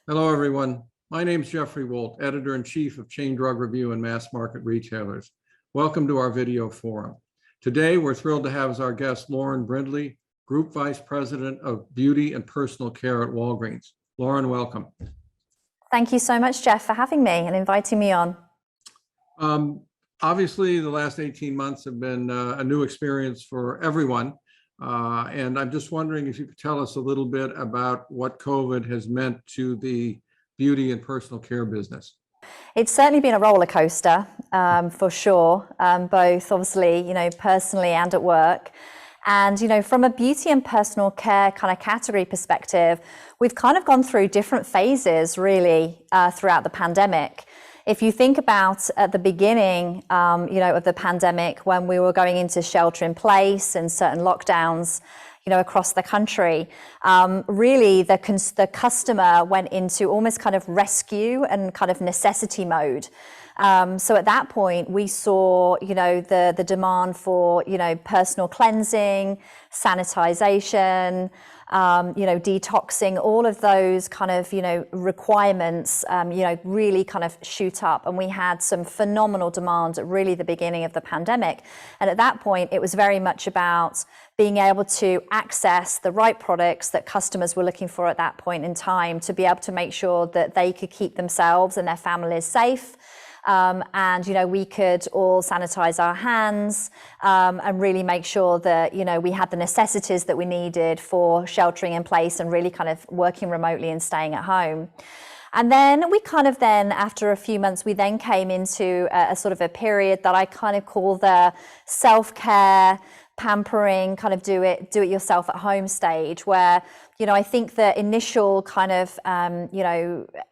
Hello, everyone. My name is Jeffrey Wolt, Editor-in-Chief of Chain Drug Review and Mass Market Retailers. Welcome to our video forum. Today, we're thrilled to have as our guest Lauren Brindley, Group Vice President of Beauty and Personal Care at Walgreens. Lauren, welcome. Thank you so much, Jeff, for having me and inviting me on. Obviously, the last 18 months have been a new experience for everyone. And I'm just wondering if you could tell us a little bit about what COVID has meant to the beauty and personal care business. It's certainly been a roller coaster, for sure, both obviously, personally and at work. And, from a beauty and personal care kind of category perspective, we've kind of gone through different phases really throughout the pandemic. If you think about at the beginning, of the pandemic, when we were going into shelter in place and certain lockdowns, across the country, really the customer went into almost kind of rescue and kind of necessity mode. So at that point, we saw, the demand for, personal cleansing, sanitization, detoxing, all of those kind of, requirements, really kind of shoot up. And we had some phenomenal demand at really the beginning of the pandemic. And at that point, it was very much about being able to access the right products that customers were looking for at that point in time to be able to make sure that they could keep themselves and their families safe. And we could all sanitize our hands and really make sure that we had the necessities that we needed for sheltering in place and really kind of working remotely and staying at home. And then we kind of after a few months, we then came into a sort of a period that I kind of call the self-care, pampering, kind of do it yourself at home stage, where I think the initial kind of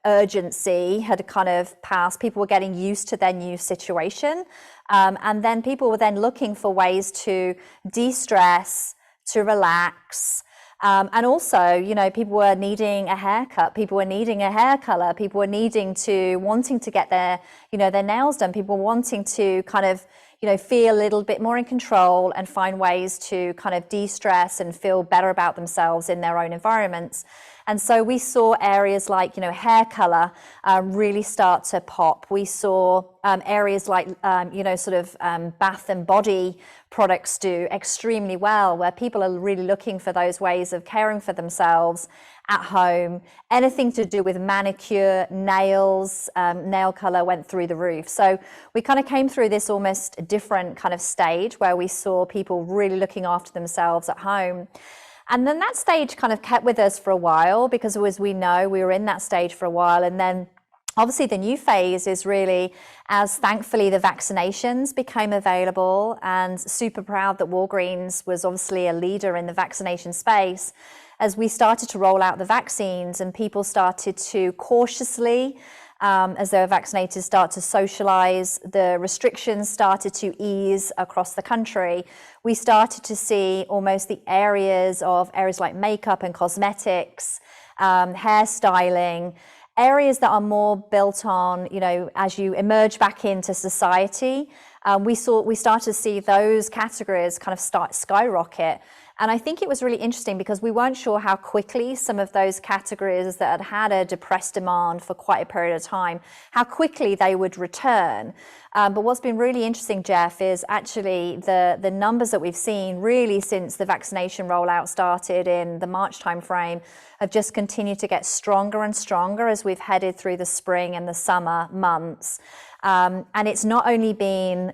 urgency had kind of passed. People were getting used to their new situation, and then people were then looking for ways to de-stress, to relax. And also, people were needing a haircut, people were needing a hair color, people were wanting to get their nails done, people were wanting to kind of feel a little bit more in control and find ways to kind of de-stress and feel better about themselves in their own environments. And so we saw areas like, hair color really start to pop. We saw areas like, bath and body products do extremely well, where people are really looking for those ways of caring for themselves at home. Anything to do with manicure, nails, nail color went through the roof. So we kind of came through this almost different kind of stage where we saw people really looking after themselves at home. And then that stage kind of kept with us for a while, because as we know, we were in that stage for a while. And then obviously the new phase is really as thankfully the vaccinations became available, and super proud that Walgreens was obviously a leader in the vaccination space. As we started to roll out the vaccines and people started to cautiously, as they were vaccinated, start to socialize, the restrictions started to ease across the country. We started to see almost the areas like makeup and cosmetics, hairstyling, areas that are more built on, as you emerge back into society. We started to see those categories kind of start skyrocket. And I think it was really interesting because we weren't sure how quickly some of those categories that had a depressed demand for quite a period of time, how quickly they would return. But what's been really interesting, Jeff, is actually the numbers that we've seen really since the vaccination rollout started in the March timeframe have just continued to get stronger and stronger as we've headed through the spring and the summer months. And it's not only been,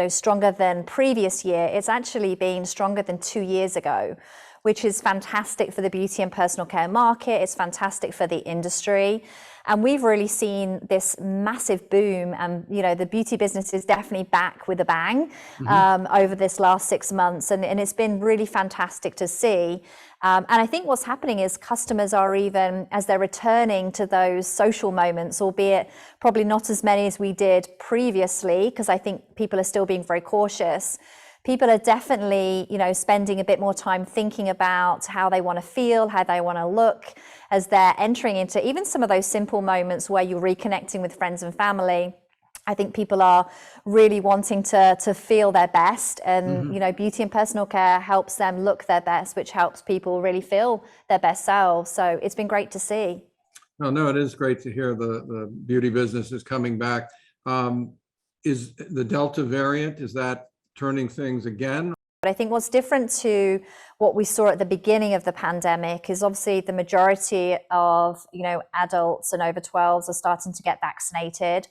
stronger than previous year, it's actually been stronger than 2 years ago, which is fantastic for the beauty and personal care market. It's fantastic for the industry. And we've really seen this massive boom, and the beauty business is definitely back with a bang over this last 6 months, and it's been really fantastic to see. And I think what's happening is customers are, even as they're returning to those social moments, albeit probably not as many as we did previously, because I think people are still being very cautious. People are definitely, spending a bit more time thinking about how they want to feel, how they want to look, as they're entering into even some of those simple moments where you're reconnecting with friends and family. I think people are really wanting to feel their best, and beauty and personal care helps them look their best, which helps people really feel their best selves. So it's been great to see. No, it is great to hear the beauty business is coming back. Is the Delta variant, is that turning things again? But I think what's different to what we saw at the beginning of the pandemic is obviously the majority of, adults and over 12s are starting to get vaccinated.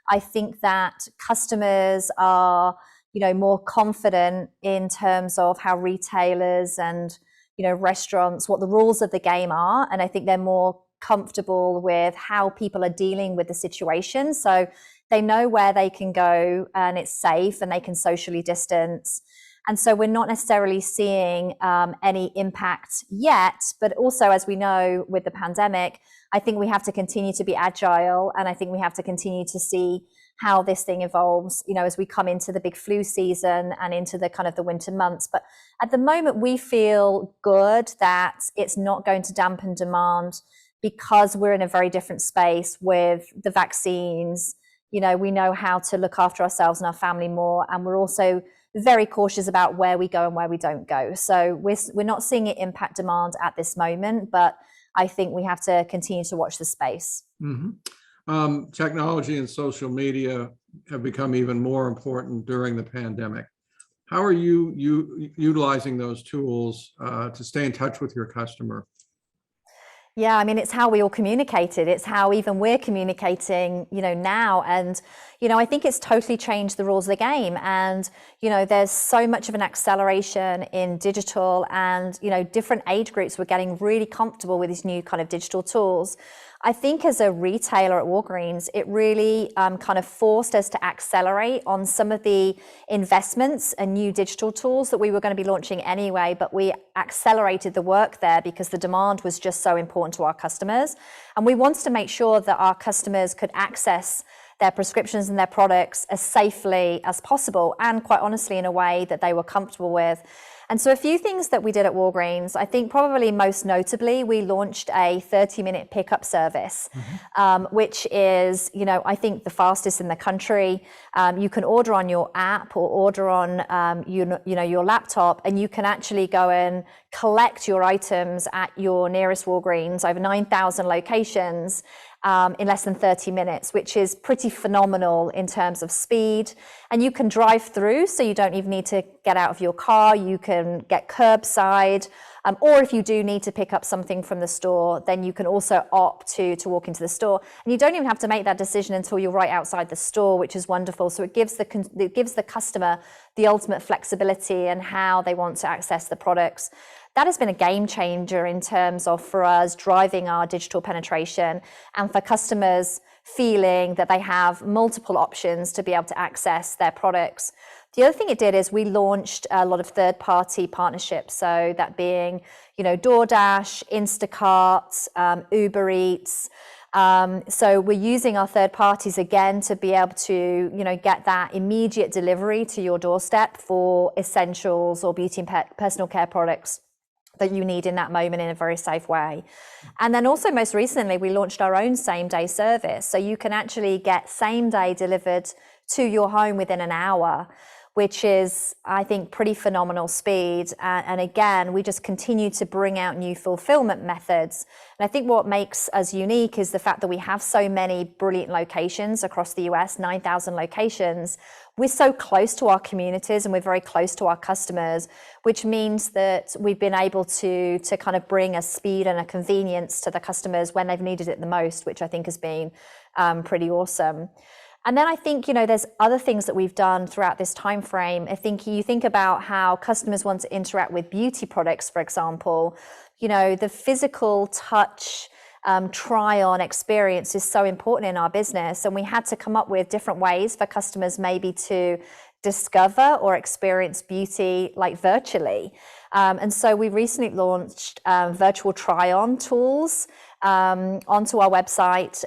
I think that customers are, more confident in terms of how retailers and, restaurants, what the rules of the game are. And I think they're more comfortable with how people are dealing with the situation. So they know where they can go and it's safe and they can socially distance. And so we're not necessarily seeing any impact yet, but also, as we know with the pandemic, I think we have to continue to be agile, and I think we have to continue to see how this thing evolves, as we come into the big flu season and into the kind of the winter months. But at the moment, we feel good that it's not going to dampen demand because we're in a very different space with the vaccines. We know how to look after ourselves and our family more, and we're also very cautious about where we go and where we don't go. So we're not seeing it impact demand at this moment, but I think we have to continue to watch the space. Mm-hmm. Technology and social media have become even more important during the pandemic. How are you utilizing those tools to stay in touch with your customer? Yeah, I mean, it's how we all communicated. It's how even we're communicating, now. And, I think it's totally changed the rules of the game. And, there's so much of an acceleration in digital and, different age groups were getting really comfortable with these new kind of digital tools. I think as a retailer at Walgreens, it really kind of forced us to accelerate on some of the investments and new digital tools that we were going to be launching anyway, but we accelerated the work there because the demand was just so important to our customers. And we wanted to make sure that our customers could access their prescriptions and their products as safely as possible, and quite honestly, in a way that they were comfortable with. And so a few things that we did at Walgreens, I think probably most notably, we launched a 30-minute pickup service, which is, I think the fastest in the country. You can order on your app or order on, your laptop, and you can actually go and collect your items at your nearest Walgreens, over 9,000 locations, in less than 30 minutes, which is pretty phenomenal in terms of speed. And you can drive through, so you don't even need to get out of your car. You can get curbside, or if you do need to pick up something from the store, then you can also opt to walk into the store. And you don't even have to make that decision until you're right outside the store, which is wonderful. So it gives the customer the ultimate flexibility and how they want to access the products. That has been a game changer in terms of, for us, driving our digital penetration and for customers feeling that they have multiple options to be able to access their products. The other thing it did is we launched a lot of third-party partnerships. So that being, DoorDash, Instacart, Uber Eats. So we're using our third parties again to be able to, get that immediate delivery to your doorstep for essentials or beauty and personal care products that you need in that moment in a very safe way. And then also most recently, we launched our own same-day service. So you can actually get same-day delivered to your home within an hour, which is, I think, pretty phenomenal speed. And again, we just continue to bring out new fulfillment methods. And I think what makes us unique is the fact that we have so many brilliant locations across the US, 9,000 locations. We're so close to our communities and we're very close to our customers, which means that we've been able to kind of bring a speed and a convenience to the customers when they've needed it the most, which I think has been pretty awesome. And then I think, there's other things that we've done throughout this time frame. I think you think about how customers want to interact with beauty products, for example, the physical touch try-on experience is so important in our business. And we had to come up with different ways for customers maybe to discover or experience beauty like virtually. And so we recently launched virtual try-on tools onto our website,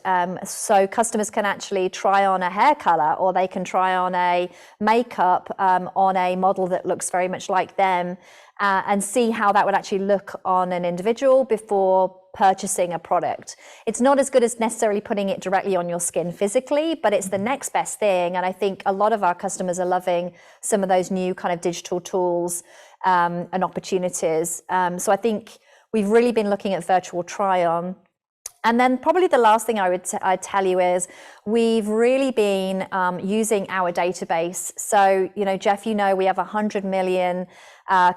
so customers can actually try on a hair color, or they can try on a makeup on a model that looks very much like them, and see how that would actually look on an individual before purchasing a product. It's not as good as necessarily putting it directly on your skin physically, but it's the next best thing. And I think a lot of our customers are loving some of those new kind of digital tools and opportunities. So I think we've really been looking at virtual try-on. And then probably the last thing I'd tell you is we've really been using our database. So, Jeff, we have 100 million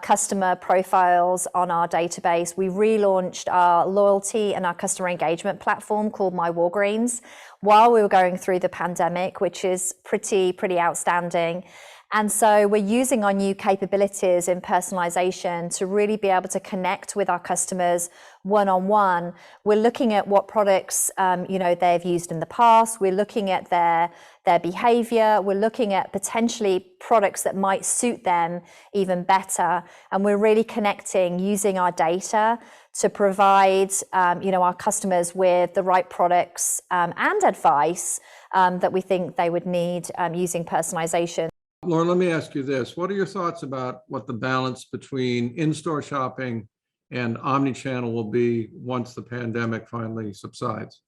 customer profiles on our database. We relaunched our loyalty and our customer engagement platform called My Walgreens while we were going through the pandemic, which is pretty outstanding. And so we're using our new capabilities in personalization to really be able to connect with our customers one-on-one. We're looking at what products they've used in the past. We're looking at their behavior. We're looking at potentially products that might suit them even better. And we're really connecting using our data to provide our customers with the right products and advice that we think they would need using personalization. Lauren, let me ask you this. What are your thoughts about what the balance between in-store shopping and omni-channel will be once the pandemic finally subsides?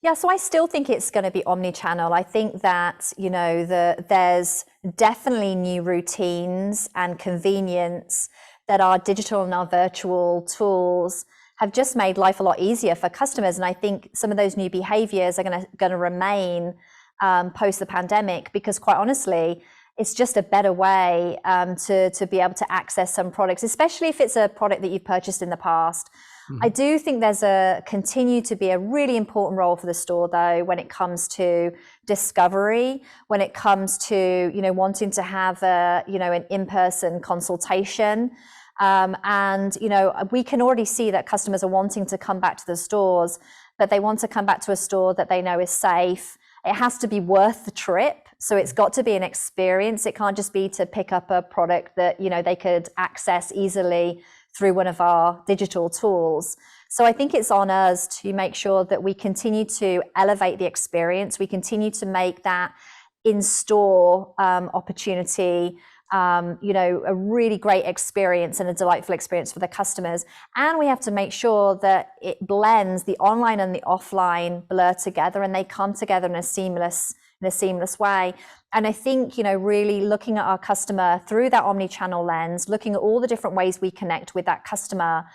Yeah, so I still think it's going to be omni-channel. I think that, there's definitely new routines and convenience that our digital and our virtual tools have just made life a lot easier for customers. And I think some of those new behaviors are going to remain post the pandemic, because quite honestly, it's just a better way to be able to access some products, especially if it's a product that you've purchased in the past. Mm-hmm. I do think there's continue to be a really important role for the store, though, when it comes to discovery, when it comes to wanting to have an in-person consultation. And we can already see that customers are wanting to come back to the stores, but they want to come back to a store that they know is safe. It has to be worth the trip. So it's got to be an experience. It can't just be to pick up a product that, they could access easily through one of our digital tools. So I think it's on us to make sure that we continue to elevate the experience. We continue to make that in-store opportunity a really great experience and a delightful experience for the customers. And we have to make sure that it blends the online and the offline blur together and they come together in a seamless way. And I think, really looking at our customer through that omni-channel lens, looking at all the different ways we connect with that customer,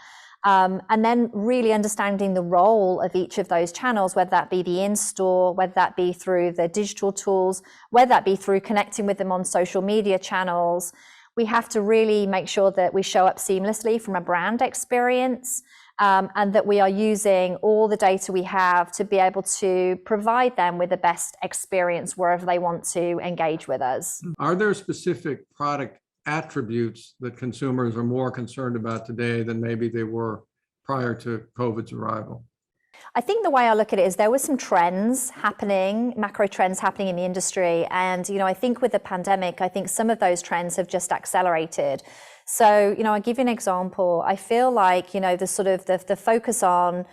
and then really understanding the role of each of those channels, whether that be the in-store, whether that be through the digital tools, whether that be through connecting with them on social media channels. We have to really make sure that we show up seamlessly from a brand experience, and that we are using all the data we have to be able to provide them with the best experience wherever they want to engage with us. Are there specific product attributes that consumers are more concerned about today than maybe they were prior to COVID's arrival? I think the way I look at it is there were some trends happening, macro trends happening in the industry. And, I think with the pandemic, I think some of those trends have just accelerated. So, I'll give you an example. I feel like, the focus on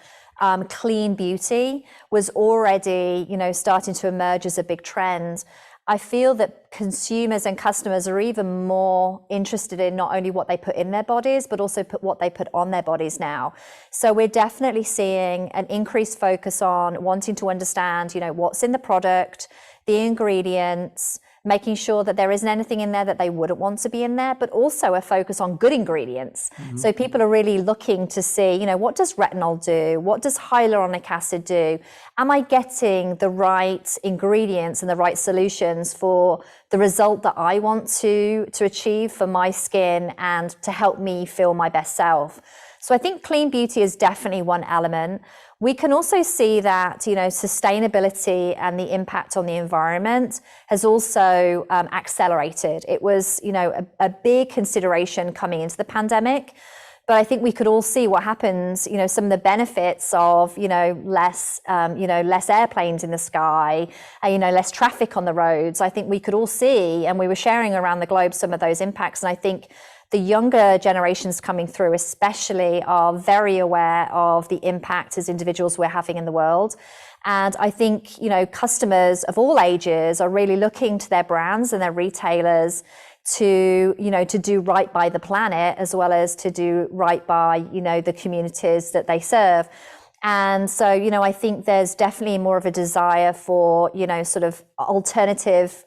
clean beauty was already, starting to emerge as a big trend. I feel that consumers and customers are even more interested in not only what they put in their bodies, but also what they put on their bodies now. So we're definitely seeing an increased focus on wanting to understand, what's in the product, the ingredients, making sure that there isn't anything in there that they wouldn't want to be in there, but also a focus on good ingredients. Mm-hmm. So people are really looking to see, what does retinol do? What does hyaluronic acid do? Am I getting the right ingredients and the right solutions for the result that I want to achieve for my skin and to help me feel my best self? So I think clean beauty is definitely one element. We can also see that, sustainability and the impact on the environment has also accelerated. It was, a big consideration coming into the pandemic, but I think we could all see what happens, some of the benefits of, less airplanes in the sky, less traffic on the roads. I think we could all see, and we were sharing around the globe some of those impacts. And I think the younger generations coming through especially are very aware of the impact as individuals we're having in the world. And I think, customers of all ages are really looking to their brands and their retailers to do right by the planet as well as to do right by, the communities that they serve. And so, I think there's definitely more of a desire for, sort of alternative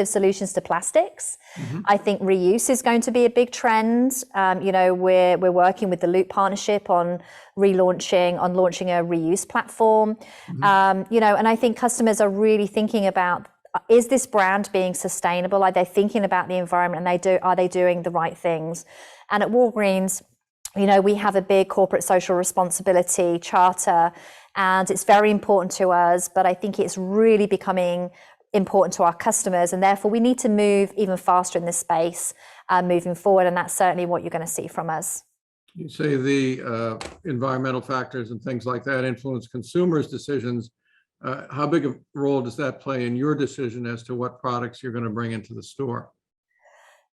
solutions to plastics. Mm-hmm. I think reuse is going to be a big trend. We're working with the Loop partnership on launching a reuse platform. Mm-hmm. And I think customers are really thinking about, is this brand being sustainable? Are they thinking about the environment, and are they doing the right things? And at Walgreens, we have a big corporate social responsibility charter, and it's very important to us, but I think it's really becoming important to our customers, and therefore we need to move even faster in this space moving forward, and that's certainly what you're going to see from us. You say the environmental factors and things like that influence consumers' decisions. How big a role does that play in your decision as to what products you're going to bring into the store?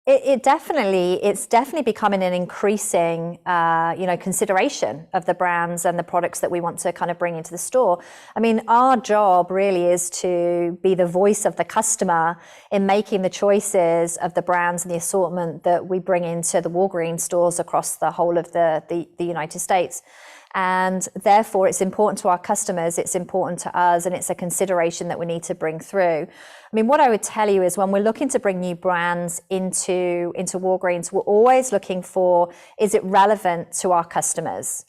It's definitely becoming an increasing, consideration of the brands and the products that we want to kind of bring into the store. I mean, our job really is to be the voice of the customer in making the choices of the brands and the assortment that we bring into the Walgreens stores across the whole of the United States. And therefore, it's important to our customers, it's important to us, and it's a consideration that we need to bring through. I mean, what I would tell you is when we're looking to bring new brands into Walgreens, we're always looking for, is it relevant to our customers?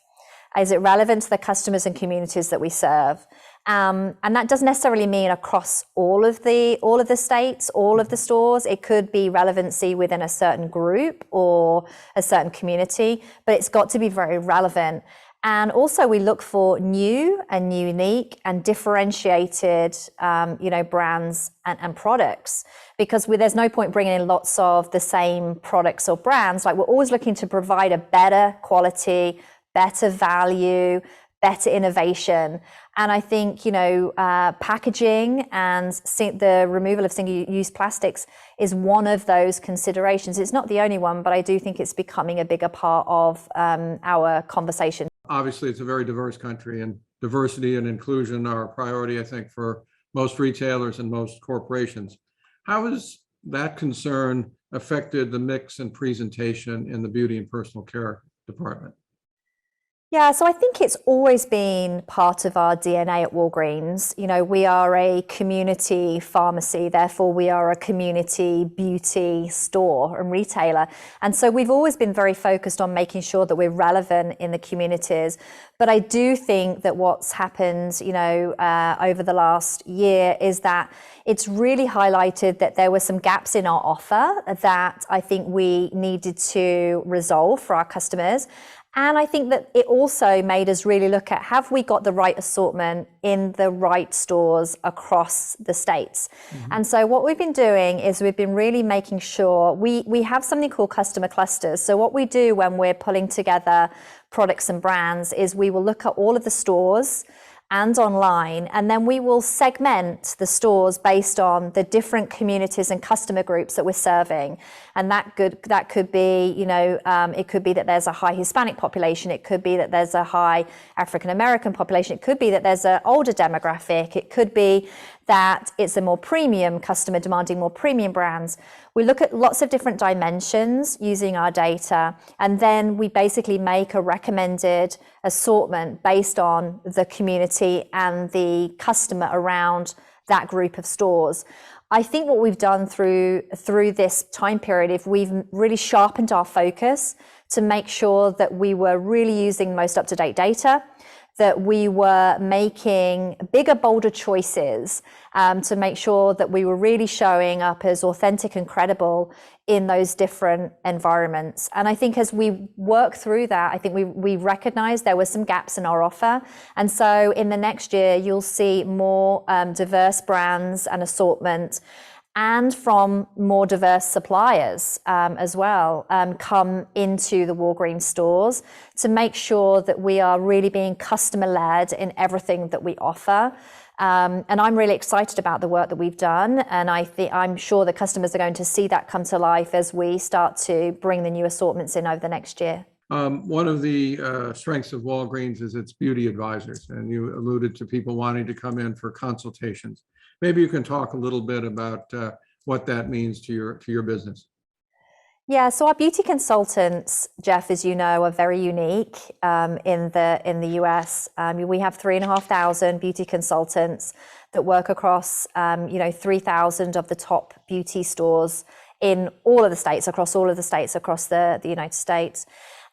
Is it relevant to the customers and communities that we serve? And that doesn't necessarily mean across all of the states, all of the stores. It could be relevancy within a certain group or a certain community, but it's got to be very relevant. And also we look for new and unique and differentiated, brands and products, because there's no point bringing in lots of the same products or brands. Like, we're always looking to provide a better quality, better value, better innovation. And I think, packaging and the removal of single-use plastics is one of those considerations. It's not the only one, but I do think it's becoming a bigger part of our conversation. Obviously, it's a very diverse country, and diversity and inclusion are a priority, I think, for most retailers and most corporations. How has that concern affected the mix and presentation in the beauty and personal care department? Yeah, so I think it's always been part of our DNA at Walgreens. We are a community pharmacy, therefore we are a community beauty store and retailer. And so we've always been very focused on making sure that we're relevant in the communities. But I do think that what's happened, over the last year is that it's really highlighted that there were some gaps in our offer that I think we needed to resolve for our customers. And I think that it also made us really look at, have we got the right assortment in the right stores across the states? Mm-hmm. And so what we've been doing is we've been really making sure we have something called customer clusters. So what we do when we're pulling together products and brands is we will look at all of the stores and online, and then we will segment the stores based on the different communities and customer groups that we're serving. And that could be, it could be that there's a high Hispanic population. It could be that there's a high African American population. It could be that there's an older demographic. It could be that it's a more premium customer demanding more premium brands. We look at lots of different dimensions using our data, and then we basically make a recommended assortment based on the community and the customer around that group of stores. I think what we've done through this time period, if we've really sharpened our focus to make sure that we were really using most up-to-date data, that we were making bigger, bolder choices to make sure that we were really showing up as authentic and credible in those different environments. And I think as we work through that, I think we recognized there were some gaps in our offer. And so in the next year, you'll see more diverse brands and assortment, and from more diverse suppliers as well, come into the Walgreens stores to make sure that we are really being customer-led in everything that we offer. And I'm really excited about the work that we've done, and I'm sure the customers are going to see that come to life as we start to bring the new assortments in over the next year. One of the strengths of Walgreens is its beauty advisors, and you alluded to people wanting to come in for consultations. Maybe you can talk a little bit about what that means to your business. Yeah, so our beauty consultants, Jeff, as you know, are very unique in the US. We have 3,500 beauty consultants that work across 3,000 of the top beauty stores in all of the states, across the United States.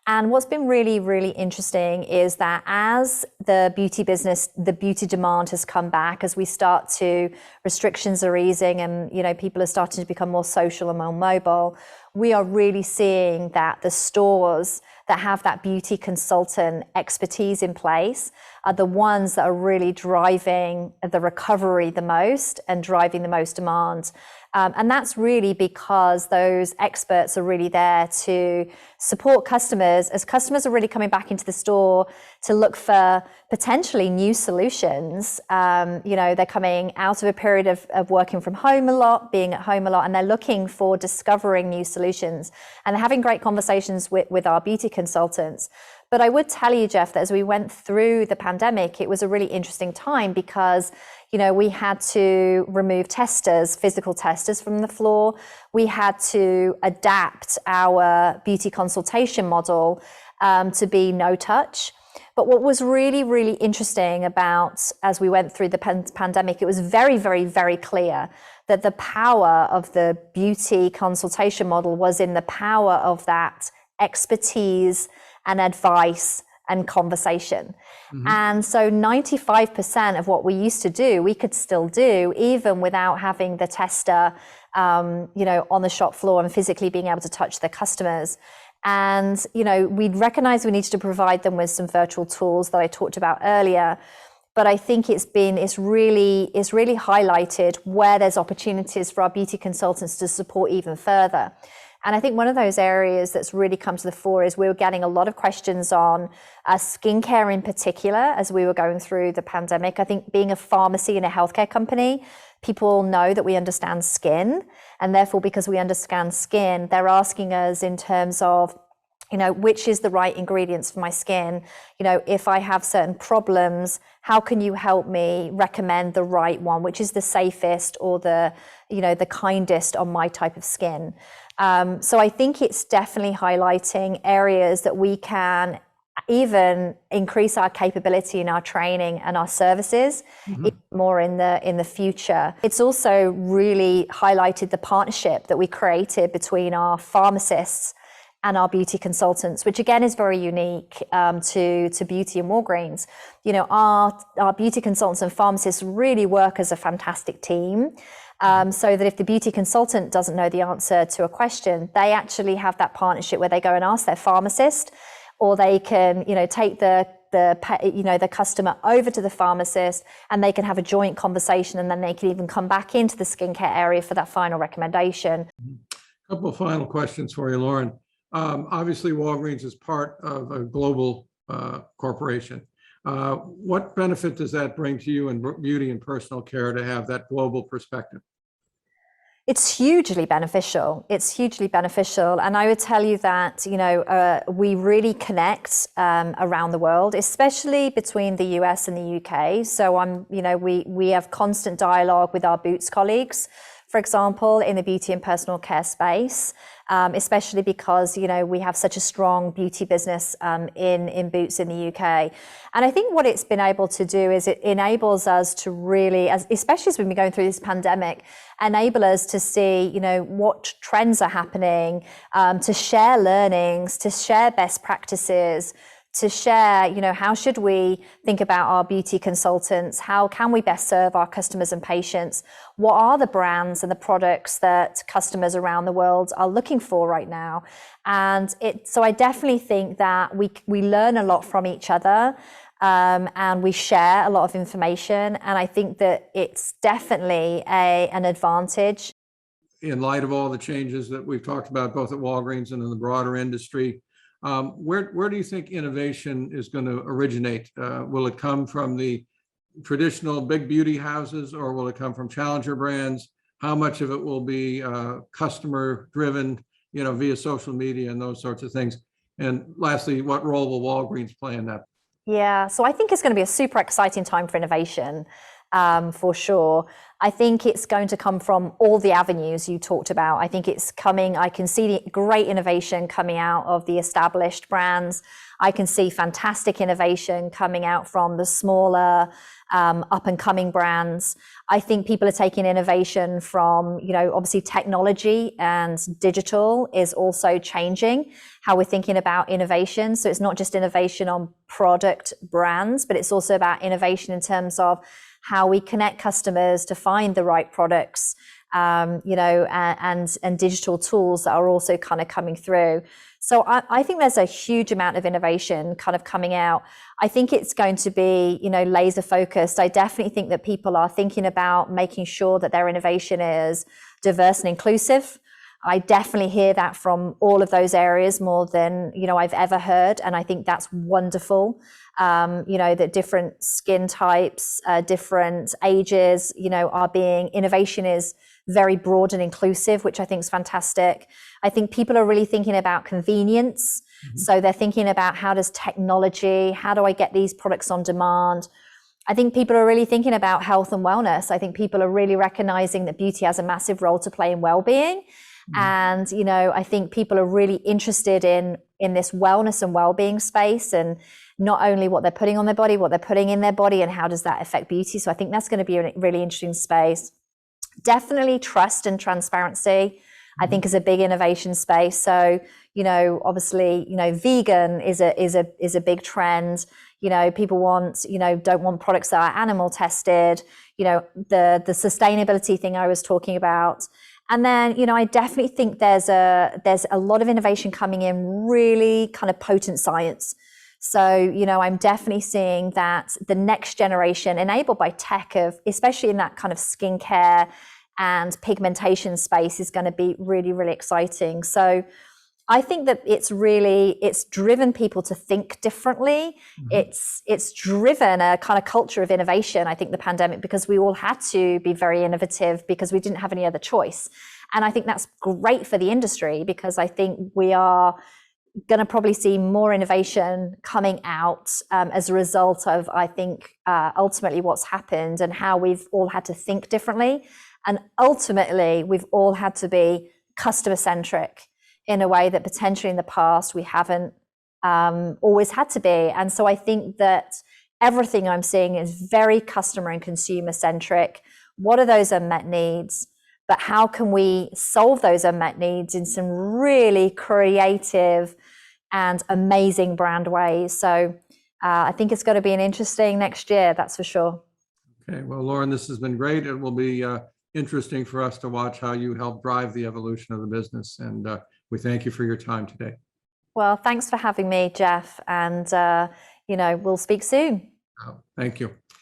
And what's been really, really interesting is that as the beauty business, the beauty demand has come back, as we start to, restrictions are easing and, people are starting to become more social and more mobile, we are really seeing that the stores that have that beauty consultant expertise in place are the ones that are really driving the recovery the most and driving the most demand. And that's really because those experts are really there to support customers as customers are really coming back into the store to look for potentially new solutions. They're coming out of a period of working from home a lot, being at home a lot, and they're looking for discovering new solutions. And they're having great conversations with our beauty consultants. But I would tell you, Jeff, that as we went through the pandemic, it was a really interesting time because we had to remove physical testers from the floor. We had to adapt our beauty consultation model to be no touch. But what was really, really interesting about as we went through the pandemic, it was very, very, very clear that the power of the beauty consultation model was in the power of that expertise and advice and conversation. Mm-hmm. And so 95% of what we used to do, we could still do even without having the tester, on the shop floor and physically being able to touch their customers. And, we'd recognize we needed to provide them with some virtual tools that I talked about earlier. But I think it's really highlighted where there's opportunities for our beauty consultants to support even further. And I think one of those areas that's really come to the fore is we were getting a lot of questions on skincare in particular as we were going through the pandemic. I think being a pharmacy and a healthcare company, people know that we understand skin. And therefore, because we understand skin, they're asking us in terms of, which is the right ingredients for my skin? If I have certain problems, how can you help me recommend the right one, which is the safest or the kindest on my type of skin? So I think it's definitely highlighting areas that we can even increase our capability in our training and our services more in the future. It's also really highlighted the partnership that we created between our pharmacists and our beauty consultants, which again is very unique to Beauty and Walgreens. Our beauty consultants and pharmacists really work as a fantastic team. So that if the beauty consultant doesn't know the answer to a question, they actually have that partnership where they go and ask their pharmacist, or they can, take the customer over to the pharmacist, and they can have a joint conversation, and then they can even come back into the skincare area for that final recommendation. A couple of final questions for you, Lauren. Obviously, Walgreens is part of a global corporation. What benefit does that bring to you in beauty and personal care to have that global perspective? It's hugely beneficial. And I would tell you that, we really connect around the world, especially between the US and the UK. So we have constant dialogue with our Boots colleagues, for example, in the beauty and personal care space, especially because, we have such a strong beauty business in Boots in the UK. And I think what it's been able to do is it enables us to really, especially as we've been going through this pandemic, enable us to see, what trends are happening, to share learnings, to share best practices, to share, how should we think about our beauty consultants? How can we best serve our customers and patients? What are the brands and the products that customers around the world are looking for right now? And so I definitely think that we learn a lot from each other, and we share a lot of information. And I think that it's definitely an advantage. In light of all the changes that we've talked about, both at Walgreens and in the broader industry, where do you think innovation is going to originate? Will it come from the traditional big beauty houses, or will it come from challenger brands? How much of it will be customer driven, via social media and those sorts of things? And lastly, what role will Walgreens play in that? Yeah, so I think it's going to be a super exciting time for innovation. for sure. I think it's going to come from all the avenues you talked about. I think it's coming, I can see the great innovation coming out of the established brands. I can see fantastic innovation coming out from the smaller, up and coming brands. I think people are taking innovation from, obviously technology and digital is also changing how we're thinking about innovation. So it's not just innovation on product brands, but it's also about innovation in terms of how we connect customers to find the right products, and digital tools that are also kind of coming through. So I think there's a huge amount of innovation kind of coming out. I think it's going to be, laser focused. I definitely think that people are thinking about making sure that their innovation is diverse and inclusive. I definitely hear that from all of those areas more than, I've ever heard. And I think that's wonderful. That different skin types, different ages, innovation is very broad and inclusive, which I think is fantastic. I think people are really thinking about convenience. Mm-hmm. So they're thinking about how do I get these products on demand? I think people are really thinking about health and wellness. I think people are really recognizing that beauty has a massive role to play in well-being. Mm-hmm. And, I think people are really interested in this wellness and well-being space, and not only what they're putting on their body, what they're putting in their body, and how does that affect beauty. So I think that's going to be a really interesting space. Definitely trust and transparency, I think, is a big innovation space. So, obviously, vegan is a big trend. People don't want products that are animal tested, the sustainability thing I was talking about. And then, I definitely think there's a lot of innovation coming in, really kind of potent science. So, I'm definitely seeing that the next generation, enabled by tech, especially in that kind of skincare and pigmentation space, is going to be really, really exciting. So I think that it's driven people to think differently. Mm-hmm. It's driven a kind of culture of innovation, I think, the pandemic, because we all had to be very innovative because we didn't have any other choice. And I think that's great for the industry, because I think we are going to probably see more innovation coming out as a result of, I think, ultimately what's happened and how we've all had to think differently. And ultimately, we've all had to be customer centric in a way that potentially in the past we haven't always had to be. And so I think that everything I'm seeing is very customer and consumer centric. What are those unmet needs? But how can we solve those unmet needs in some really creative and amazing brand ways? So I think it's going to be an interesting next year, that's for sure. Okay, well, Lauren, this has been great. It will be interesting for us to watch how you help drive the evolution of the business. And we thank you for your time today. Well, thanks for having me, Jeff. And, we'll speak soon. Thank you.